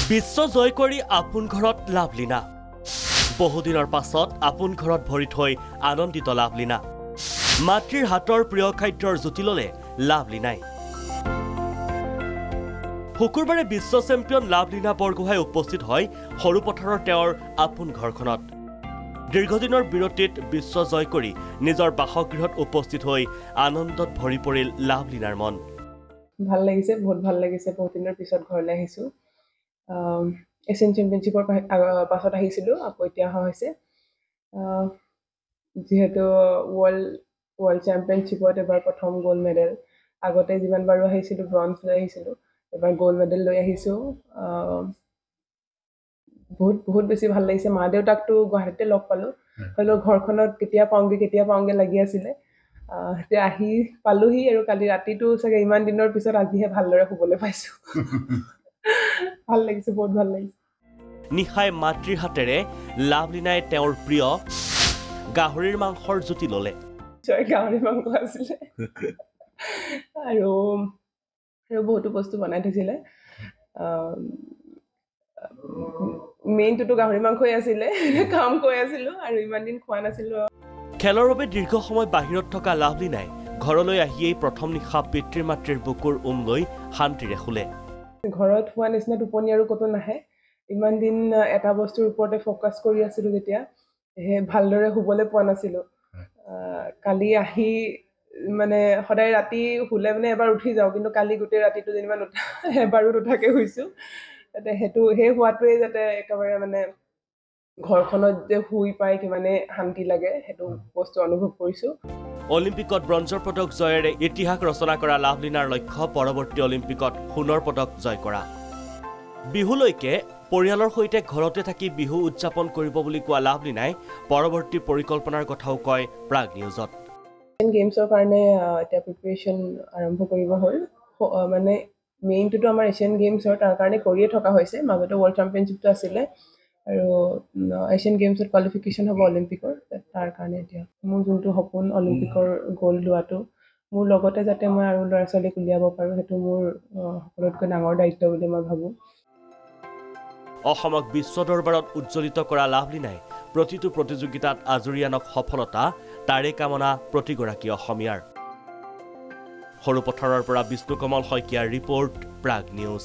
বিশ্ব জয় কৰি আপোন ঘৰত লাভলীনা বহুদিনৰ পাছত আপোন ঘৰত ভৰি থৈ আনন্দিত লাভলীনা মাতৃৰ হাতৰ প্ৰিয় খাদ্যৰ জুতি ললে লাভলীনাই শুকুৰবাৰে বিশ্ব চেম্পিয়ন লাভলীনা বৰগোহাঁই উপস্থিত হয় সৰুপথাৰৰ তেওঁৰ আপোন ঘৰখনত দীৰ্ঘদিনৰ বিৰতিত বিশ্ব জয় কৰি নিজৰ বাসগৃহত উপস্থিত হৈ আনন্দত ভৰি পৰিল লাভলীনাৰ মন ভাল লাগিছে বহুত ভাল লাগিছে বহুত দিনৰ পিছত ঘৰলৈ আহিছো এছিয়ান চেম্পিয়নশ্বিপৰ পাছত আহিছিলো আকৌ এতিয়া হৈছে যেহেতু ওয়াৰ্ল্ড চেম্পিয়নশ্বিপত এবাৰ প্ৰথম গোল্ড মেডেল আগতে যিমান বাৰো আহিছিলো ব্ৰঞ্জ লৈ আহিছিলো এবাৰ গোল্ড মেডেল লৈ আহিছো বহুত বেছি ভাল লাগিছে মা দেউতাকটো গুৱাহাটীতে লগ পালো হলেও ঘৰখনত কেতিয়া পাওঁগে লাগি আছিলে এতিয়া আহি পালোহি আৰু কালি ৰাতিটো চাগে ইমান দিনৰ পিছত আজিহে ভালদৰে শুবলৈ পাইছো ভাল লাগিছে বহুত ভাল লাগিছে নিখাই মাতৃৰ হাতেৰে লাভলীনাই তেওঁৰ প্ৰিয় গাহৰিৰ মাংসৰ জুতি ললে গাহৰি মাংস আছিলে আৰু বহুতো বস্তু বনাই থৈছিলে মেইনটো গাহৰি মাংসই আছিলে কাম কৰি আছিলো আৰু ইমান দিন খোৱা নাছিলো খেলৰ বাবে দীৰ্ঘ সময় বাহিৰত থকা লাভলীনাই ঘৰলৈ আহিয়েই প্ৰথম নিশা পিতৃ মাতৃৰ বুকুৰ লৈ শান্তিৰে শুলে ঘৰত হোৱা নিচিনা টোপনি আৰু কতো নাহে ইমান দিন এটা বস্তুৰ ওপৰতে ফোকাস কৰি আছিলো যেতিয়া ভালদৰে শুবলৈ পোৱা নাছিলো কালি আহি মানে সদায় ৰাতি শুলে মানে এবাৰ উঠি যাও কিন্তু কালি গোটেই ৰাতিটো যেনিবা এবাৰো নুঠাকে শুইছো সেই হোৱাটোৱে যাতে একেবাৰে মানে ঘৰখনত যে শুই পাই কিমানে শান্তি লাগে সেইটো বস্তু অনুভৱ কৰিছো অলিম্পিকত ব্ৰঞ্জৰ পদক জয়েৰে ইতিহাস ৰচনা কৰা লাভলীনাৰ লক্ষ্য পৰৱৰ্তী অলিম্পিকত সোণৰ পদক জয় কৰা বিহুলৈকে পৰিয়ালৰ সৈতে ঘৰতে থাকি বিহু উদযাপন কৰিব বুলি কোৱা লাভলীনাই পৰৱৰ্তী পৰিকল্পনাৰ কথাও কয় প্ৰাগ নিউজত গেমছৰ কাৰণে এতিয়া প্ৰিপাৰেচন আৰম্ভ কৰিব হ'ল মানে মেইনটো আমাৰ এছিয়ান গেমছৰ তাৰ কাৰণে কৰিয়ে থকা হৈছে মাজতে ওয়াৰ্ল্ড চেম্পিয়নশ্বিপটো আছিলে আৰু এছিয়ান গেমছত কোৱালিফিকেশ্যন হ'ব অলিম্পিকৰ তাৰ কাৰণে এতিয়া মোৰ যোনটো সপোন অলিম্পিকৰ গোল্ড লোৱাটো মোৰ লগতে যাতে মই আৰু ল'ৰা ছোৱালীক উলিয়াব পাৰোঁ সেইটো মোৰ সকলোতকৈ ডাঙৰ দায়িত্ব বুলি মই ভাবোঁ অসমক বিশ্ব দৰবাৰত উজ্জ্বলিত কৰা লাভলীনাই প্ৰতিটো প্ৰতিযোগিতাত আজৰি আনক সফলতা তাৰে কামনা প্ৰতিগৰাকী অসমীয়াৰ সৰুপথাৰৰ পৰা বিষ্ণুকমল শইকীয়াৰ ৰিপৰ্ট প্ৰাগ নিউজ